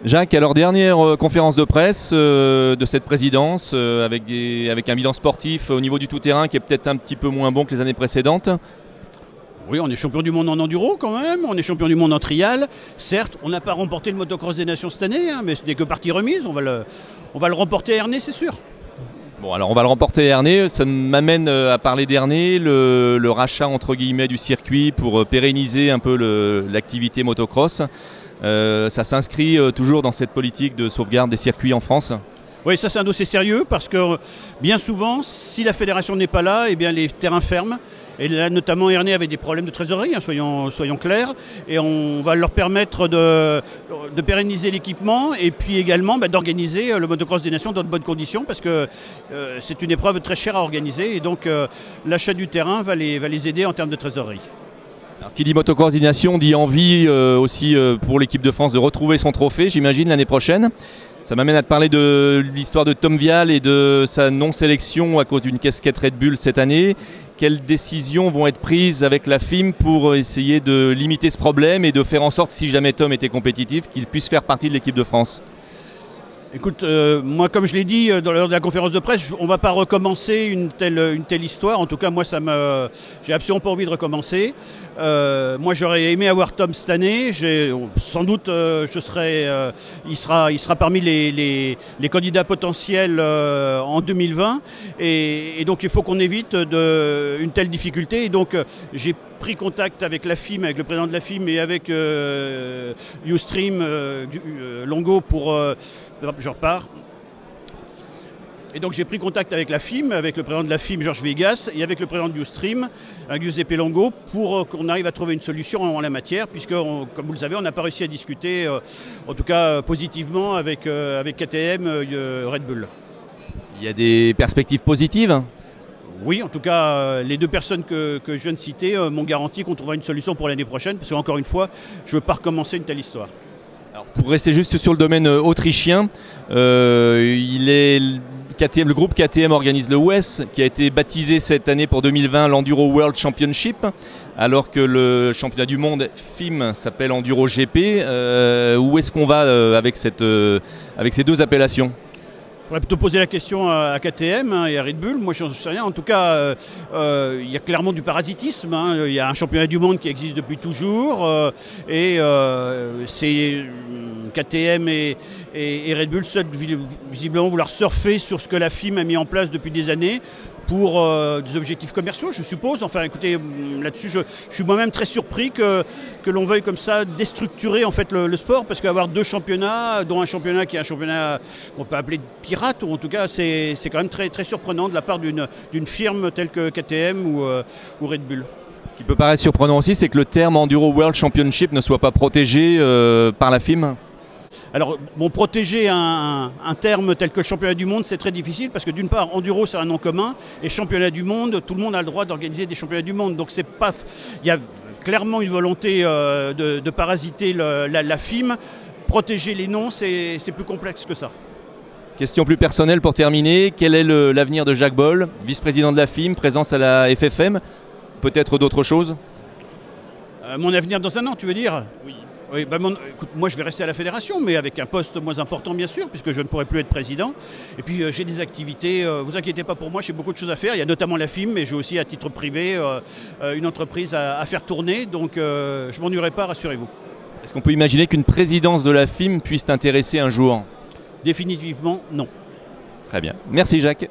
Jacques, alors dernière conférence de presse de cette présidence avec un bilan sportif au niveau du tout-terrain qui est peut-être un petit peu moins bon que les années précédentes. Oui, on est champion du monde en enduro quand même, on est champion du monde en trial. Certes, on n'a pas remporté le motocross des nations cette année, mais ce n'est que partie remise, on va le remporter à Ernée, c'est sûr. Bon, alors on va le remporter à Ernée, ça m'amène à parler d'Ernée, le rachat entre guillemets du circuit pour pérenniser un peu l'activité motocross. Ça s'inscrit toujours dans cette politique de sauvegarde des circuits en France? Oui, ça c'est un dossier sérieux parce que bien souvent, si la fédération n'est pas là, eh bien les terrains ferment. Et là, notamment, Ernée avait des problèmes de trésorerie, hein, soyons clairs. Et on va leur permettre de pérenniser l'équipement et puis également d'organiser le motocross des nations dans de bonnes conditions parce que c'est une épreuve très chère à organiser. Et donc, l'achat du terrain va les aider en termes de trésorerie. Alors, qui dit motocross des nations dit envie aussi pour l'équipe de France de retrouver son trophée, j'imagine, l'année prochaine. Ça m'amène à te parler de l'histoire de Tom Vial et de sa non-sélection à cause d'une casquette Red Bull cette année. Quelles décisions vont être prises avec la FIM pour essayer de limiter ce problème et de faire en sorte, si jamais Tom était compétitif, qu'il puisse faire partie de l'équipe de France? Écoute, moi comme je l'ai dit lors de la conférence de presse, on ne va pas recommencer une telle histoire. En tout cas, moi, j'ai absolument pas envie de recommencer. Moi, j'aurais aimé avoir Tom cette année. Sans doute, il sera parmi les candidats potentiels en 2020. Et donc, il faut qu'on évite une telle difficulté. Et donc, j'ai pris contact avec la FIM, avec le président de la FIM et avec Ustream Longo pour... je repars. Et donc j'ai pris contact avec la FIM, avec le président de la FIM, Georges Vegas, et avec le président de Ustream, Giuseppe Longo, pour qu'on arrive à trouver une solution en la matière, puisque, comme vous le savez, on n'a pas réussi à discuter, en tout cas positivement, avec KTM Red Bull. Il y a des perspectives positives? Oui, en tout cas, les deux personnes que je viens de citer m'ont garanti qu'on trouvera une solution pour l'année prochaine, parce qu'encore une fois, je ne veux pas recommencer une telle histoire. Alors, pour rester juste sur le domaine autrichien, le groupe KTM organise le WES, qui a été baptisé cette année pour 2020 l'Enduro World Championship, alors que le championnat du monde FIM s'appelle Enduro GP. Où est-ce qu'on va avec ces deux appellations? On pourrait plutôt poser la question à KTM et à Red Bull. Moi, je n'en sais rien. En tout cas, il y a clairement du parasitisme. Il y a un championnat du monde qui existe depuis toujours. Et c'est KTM et Red Bull souhaitent visiblement vouloir surfer sur ce que la FIM a mis en place depuis des années pour des objectifs commerciaux, je suppose. Enfin, écoutez, là-dessus, je suis moi-même très surpris que l'on veuille comme ça déstructurer en fait le sport, parce qu'avoir deux championnats, dont un championnat qui est un championnat qu'on peut appeler pirate, ou en tout cas, c'est quand même très, très surprenant de la part d'une firme telle que KTM ou Red Bull. Ce qui peut paraître surprenant aussi, c'est que le terme Enduro World Championship ne soit pas protégé par la FIM. Alors, bon, protéger un terme tel que championnat du monde, c'est très difficile parce que d'une part, enduro, c'est un nom commun, et championnat du monde, tout le monde a le droit d'organiser des championnats du monde. Donc, il y a clairement une volonté de parasiter la FIM. Protéger les noms, c'est plus complexe que ça. Question plus personnelle pour terminer, quel est l'avenir de Jacques Boll, vice-président de la FIM, présence à la FFM, peut-être d'autres choses? Mon avenir dans un an, tu veux dire? Oui. Oui, écoute, moi je vais rester à la fédération, mais avec un poste moins important bien sûr, puisque je ne pourrai plus être président. Et puis j'ai des activités, vous inquiétez pas pour moi, j'ai beaucoup de choses à faire. Il y a notamment la FIM, mais j'ai aussi à titre privé une entreprise à faire tourner, donc je ne m'ennuierai pas, rassurez-vous. Est-ce qu'on peut imaginer qu'une présidence de la FIM puisse t'intéresser un jour? Définitivement non. Très bien. Merci Jacques.